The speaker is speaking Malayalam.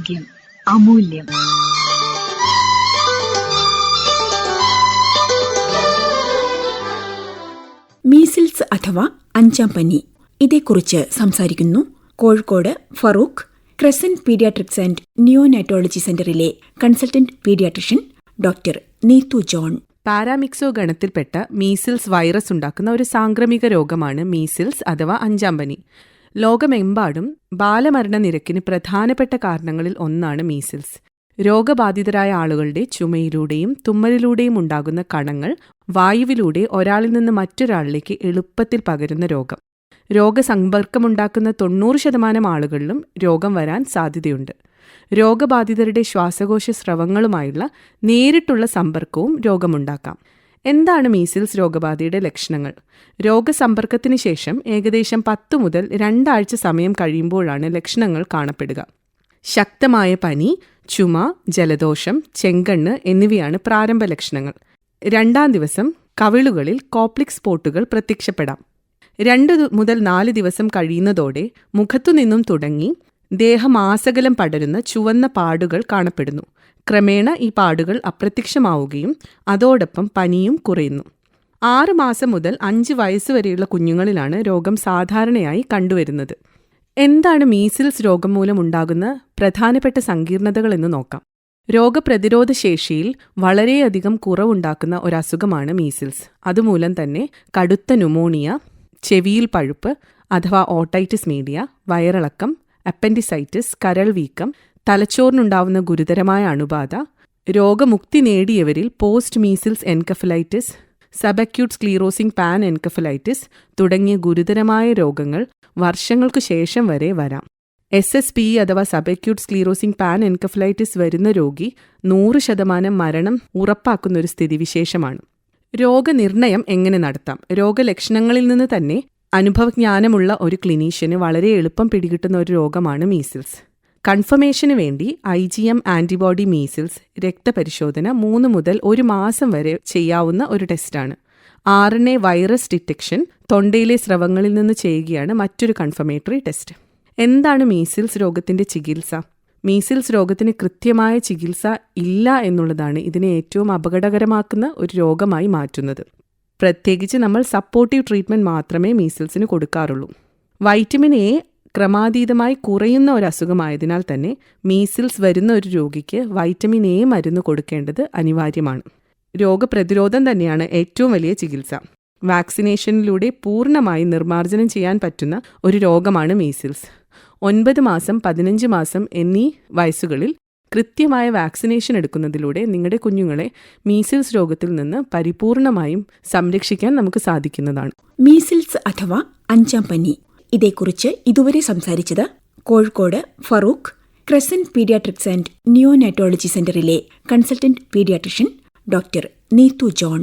ആരോഗ്യം അമൂല്യം. മീസിൽസ് അഥവാ അഞ്ചാം പനി, ഇതേക്കുറിച്ച് സംസാരിക്കുന്നു Kozhikode Farook Crescent paediatrics and neonatology സെന്ററിലെ consultant paediatrician doctor Neethu John. Paramyxo ഗണത്തിൽപ്പെട്ട മീസിൽസ് വൈറസ് ഉണ്ടാക്കുന്ന ഒരു സാംക്രമിക രോഗമാണ് മീസിൽസ് അഥവാ അഞ്ചാം പനി. ലോകമെമ്പാടും ബാലമരണ നിരക്കിന് പ്രധാനപ്പെട്ട കാരണങ്ങളിൽ ഒന്നാണ് മീസിൽസ്. രോഗബാധിതരായ ആളുകളുടെ ചുമയിലൂടെയും തുമ്മലിലൂടെയും ഉണ്ടാകുന്ന കണങ്ങൾ വായുവിലൂടെ ഒരാളിൽ നിന്ന് മറ്റൊരാളിലേക്ക് എളുപ്പത്തിൽ പകരുന്ന രോഗം. രോഗസമ്പർക്കമുണ്ടാക്കുന്ന 90% ആളുകളിലും രോഗം വരാൻ സാധ്യതയുണ്ട്. രോഗബാധിതരുടെ ശ്വാസകോശ സ്രവങ്ങളുമായുള്ള നേരിട്ടുള്ള സമ്പർക്കവും രോഗമുണ്ടാക്കാം. എന്താണ് മീസിൽസ് രോഗബാധയുടെ ലക്ഷണങ്ങൾ? രോഗസമ്പർക്കത്തിന് ശേഷം ഏകദേശം 10 മുതൽ 2 ആഴ്ച സമയം കഴിയുമ്പോഴാണ് ലക്ഷണങ്ങൾ കാണപ്പെടുക. ശക്തമായ പനി, ചുമ, ജലദോഷം, ചെങ്കണ്ണ് എന്നിവയാണ് പ്രാരംഭ ലക്ഷണങ്ങൾ. 2-ാം ദിവസം കവിളുകളിൽ കോപ്ലിക് സ്പോട്ടുകൾ പ്രത്യക്ഷപ്പെടാം. 2 മുതൽ 4 ദിവസം കഴിയുന്നതോടെ മുഖത്തുനിന്നും തുടങ്ങി ദേഹമാസകലം പടരുന്ന ചുവന്ന പാടുകൾ കാണപ്പെടുന്നു. ക്രമേണ ഈ പാടുകൾ അപ്രത്യക്ഷമാവുകയും അതോടൊപ്പം പനിയും കുറയുന്നു. 6 മാസം മുതൽ 5 വയസ്സുവരെയുള്ള കുഞ്ഞുങ്ങളിലാണ് രോഗം സാധാരണയായി കണ്ടുവരുന്നത്. എന്താണ് മീസിൽസ് രോഗം മൂലം ഉണ്ടാകുന്ന പ്രധാനപ്പെട്ട സങ്കീർണതകൾ എന്ന് നോക്കാം. രോഗപ്രതിരോധ ശേഷിയിൽ വളരെയധികം കുറവുണ്ടാക്കുന്ന ഒരസുഖമാണ് മീസിൽസ്. അതുമൂലം തന്നെ കടുത്ത ന്യൂമോണിയ, ചെവിയിൽ പഴുപ്പ് അഥവാ ഓട്ടൈറ്റിസ് മീഡിയ, വയറിളക്കം, അപ്പൻഡിസൈറ്റിസ്, കരൾ വീക്കം, തലച്ചോറിനുണ്ടാവുന്ന ഗുരുതരമായ അണുബാധ, രോഗമുക്തി നേടിയവരിൽ post measles encephalitis, subacute sclerosing panencephalitis തുടങ്ങിയ ഗുരുതരമായ രോഗങ്ങൾ വർഷങ്ങൾക്കു ശേഷം വരെ വരാം. SSP അഥവാ സബക്യൂട്ട് സ്ക്ലീറോസിംഗ് പാൻ എൻകഫലൈറ്റിസ് വരുന്ന രോഗി 100% മരണം ഉറപ്പാക്കുന്ന ഒരു സ്ഥിതിവിശേഷമാണ്. രോഗനിർണയം എങ്ങനെ നടത്താം? രോഗലക്ഷണങ്ങളിൽ നിന്ന് തന്നെ അനുഭവജ്ഞാനമുള്ള ഒരു ക്ലിനീഷ്യന് വളരെ എളുപ്പം പിടികിട്ടുന്ന ഒരു രോഗമാണ് മീസിൽസ്. കൺഫർമേഷന് വേണ്ടി IgM ആന്റിബോഡി മീസിൽസ് രക്തപരിശോധന 3 മുതൽ 1 മാസം വരെ ചെയ്യാവുന്ന ഒരു ടെസ്റ്റാണ്. RNA വൈറസ് ഡിറ്റക്ഷൻ തൊണ്ടയിലെ സ്രവങ്ങളിൽ നിന്ന് ചെയ്യുകയാണ് മറ്റൊരു കൺഫർമേറ്ററി ടെസ്റ്റ്. എന്താണ് മീസിൽസ് രോഗത്തിന്റെ ചികിത്സ? മീസിൽസ് രോഗത്തിന് കൃത്യമായ ചികിത്സ ഇല്ല എന്നുള്ളതാണ് ഇതിനെ ഏറ്റവും അപകടകരമാക്കുന്ന ഒരു രോഗമായി മാറ്റുന്നത്. പ്രത്യേകിച്ച് നമ്മൾ സപ്പോർട്ടീവ് ട്രീറ്റ്മെൻറ്റ് മാത്രമേ മീസിൽസിന് കൊടുക്കാറുള്ളൂ. വൈറ്റമിൻ A ക്രമാതീതമായി കുറയുന്ന ഒരു അസുഖമായതിനാൽ തന്നെ മീസിൽസ് വരുന്ന ഒരു രോഗിക്ക് വൈറ്റമിൻ A മരുന്ന് കൊടുക്കേണ്ടത് അനിവാര്യമാണ്. രോഗപ്രതിരോധം തന്നെയാണ് ഏറ്റവും വലിയ ചികിത്സ. വാക്സിനേഷനിലൂടെ പൂർണ്ണമായി നിർമ്മാർജ്ജനം ചെയ്യാൻ പറ്റുന്ന ഒരു രോഗമാണ് മീസിൽസ്. 9 മാസം, 15 മാസം എന്നീ വയസ്സുകളിൽ കൃത്യമായ വാക്സിനേഷൻ എടുക്കുന്നതിലൂടെ നിങ്ങളുടെ കുഞ്ഞുങ്ങളെ മീസിൽസ് രോഗത്തിൽ നിന്ന് പരിപൂർണമായും സംരക്ഷിക്കാൻ നമുക്ക് സാധിക്കുന്നതാണ്. മീസിൽസ് അഥവാ അഞ്ചാം പനി, ഇതേക്കുറിച്ച് ഇതുവരെ സംസാരിച്ചത് Kozhikode Farook Crescent paediatrics and neonatology സെന്ററിലെ consultant paediatrician doctor Neethu John.